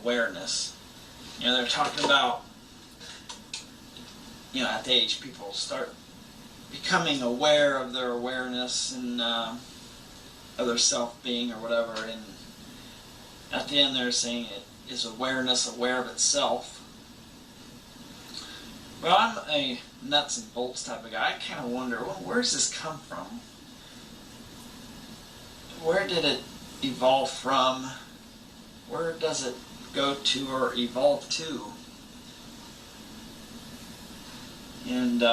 awareness. They're talking about, at the age people start becoming aware of their awareness and of their self-being or whatever, and at the end they're saying it is awareness aware of itself. Well, I'm a nuts and bolts type of guy. I kind of wonder, well, where does this come from? Where did it evolve from? Where does it go to or evolve to? And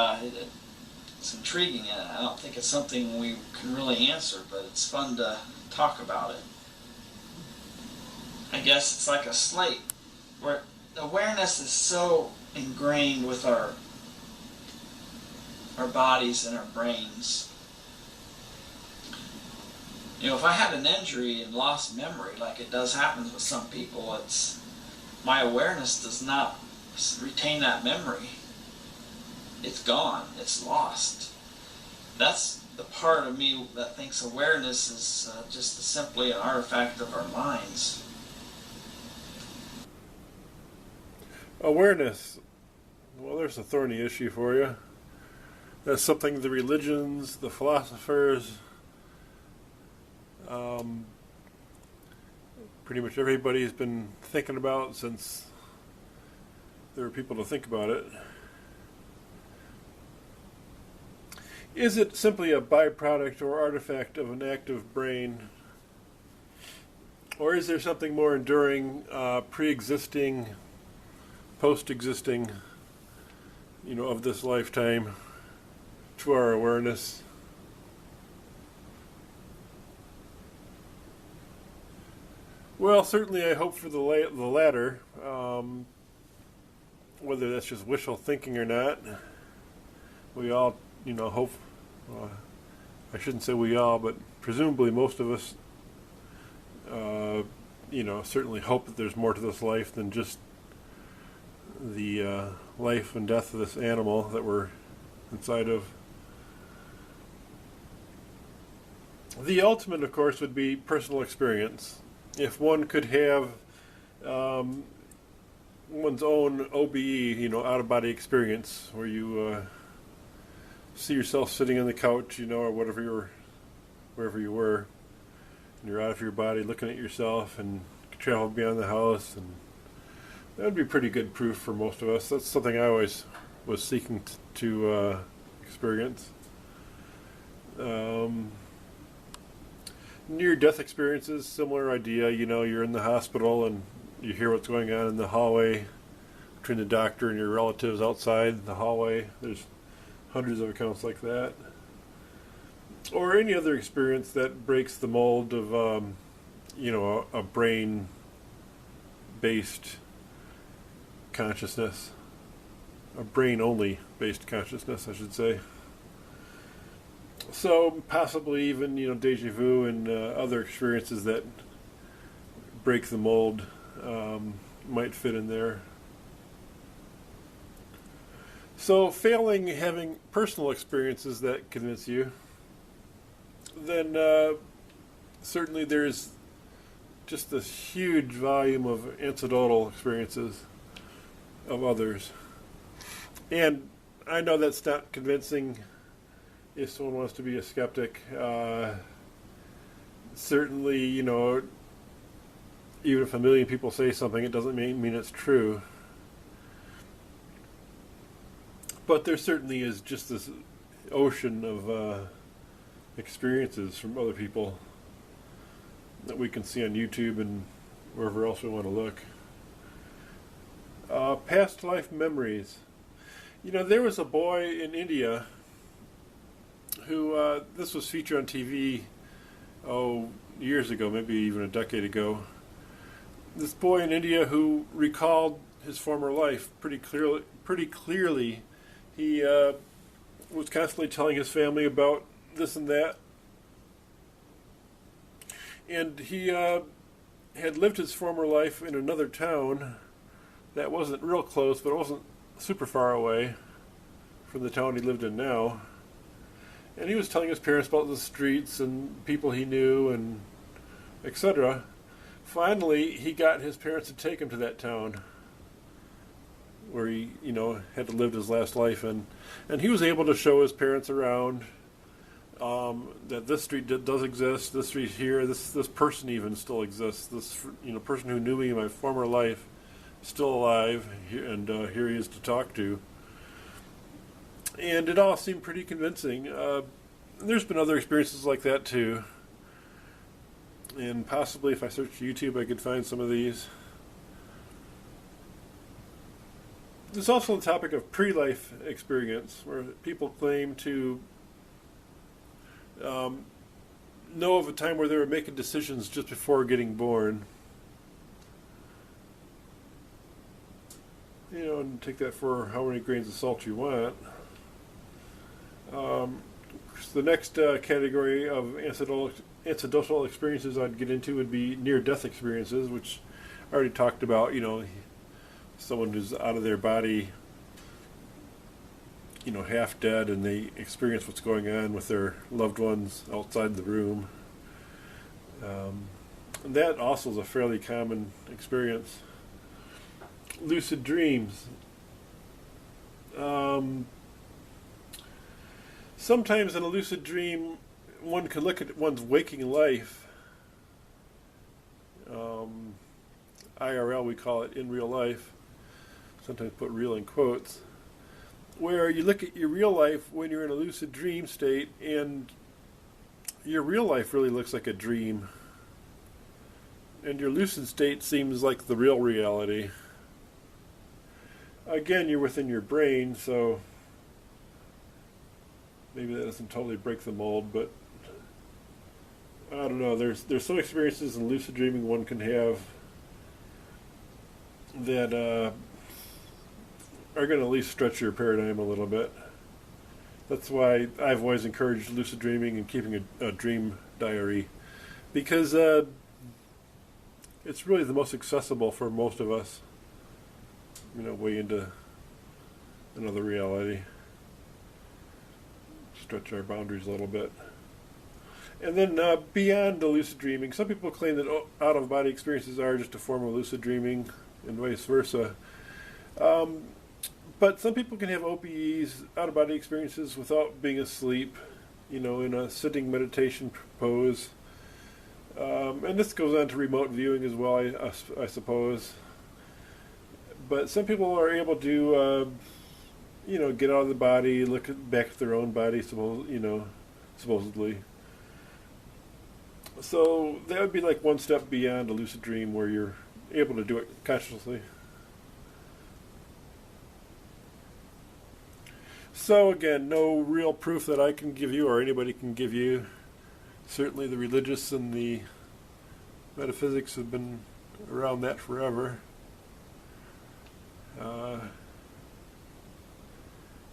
it's intriguing. I don't think it's something we can really answer, but it's fun to talk about it. I guess it's like a slate where awareness is so ingrained with our bodies and our brains. If I had an injury and lost memory, like it does happen with some people, it's my awareness does not retain that memory. It's gone. It's lost. That's the part of me that thinks awareness is just simply an artifact of our minds. Awareness. Well, there's a thorny issue for you. That's something the religions, the philosophers, pretty much everybody's been thinking about since there were people to think about it. Is it simply a byproduct or artifact of an active brain? Or is there something more enduring, pre-existing, post-existing, of this lifetime to our awareness? Well, certainly I hope for the latter, whether that's just wishful thinking or not. We all, hope, I shouldn't say we all, but presumably most of us, certainly hope that there's more to this life than just the life and death of this animal that we're inside of. The ultimate, of course, would be personal experience. If one could have one's own OBE, out-of-body experience, where you see yourself sitting on the couch, or wherever you were, and you're out of your body looking at yourself and travel beyond the house, and that would be pretty good proof for most of us. That's something I always was seeking to experience. Near-death experiences, similar idea. You're in the hospital and you hear what's going on in the hallway between the doctor and your relatives outside the hallway. There's hundreds of accounts like that. Or any other experience that breaks the mold of, a brain-based consciousness. A brain-only based consciousness, I should say. So possibly even, deja vu and other experiences that break the mold might fit in there. So failing having personal experiences that convince you, then certainly there's just this huge volume of anecdotal experiences of others. And I know that's not convincing if someone wants to be a skeptic. Certainly, even if a million people say something, it doesn't mean it's true. But there certainly is just this ocean of experiences from other people that we can see on YouTube and wherever else we want to look. Past life memories. There was a boy in India who, this was featured on TV, years ago, maybe even a decade ago. This boy in India who recalled his former life pretty clearly. He was constantly telling his family about this and that. And he had lived his former life in another town that wasn't real close, but it wasn't super far away from the town he lived in now. And he was telling his parents about the streets and people he knew and etc. finally he got his parents to take him to that town where he, had to live his last life in, and he was able to show his parents around. That this street does exist. This street here, this person even still exists. This person who knew me in my former life, still alive, and here he is to talk to. And it all seemed pretty convincing. There's been other experiences like that too, and possibly if I searched YouTube, I could find some of these. There's also the topic of pre-life experience, where people claim to know of a time where they were making decisions just before getting born. And take that for how many grains of salt you want. The next category of incidental experiences I'd get into would be near-death experiences, which I already talked about. Someone who's out of their body, half dead, and they experience what's going on with their loved ones outside the room. And that also is a fairly common experience. Lucid dreams. Sometimes in a lucid dream, one can look at one's waking life. IRL, we call it, in real life. Sometimes put real in quotes. Where you look at your real life when you're in a lucid dream state, and your real life really looks like a dream. And your lucid state seems like the real reality. Again, you're within your brain, so maybe that doesn't totally break the mold, but I don't know. There's some experiences in lucid dreaming one can have that are going to at least stretch your paradigm a little bit. That's why I've always encouraged lucid dreaming and keeping a dream diary, because it's really the most accessible for most of us. Way into another reality. Stretch our boundaries a little bit. And then beyond the lucid dreaming, some people claim that out-of-body experiences are just a form of lucid dreaming, and vice versa. But some people can have OBEs, out-of-body experiences, without being asleep, in a sitting meditation pose. And this goes on to remote viewing as well, I suppose. But some people are able to, get out of the body, look back at their own body, supposedly. So that would be like one step beyond a lucid dream, where you're able to do it consciously. So again, no real proof that I can give you or anybody can give you. Certainly the religious and the metaphysics have been around that forever.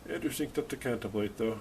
Interesting stuff to contemplate, though.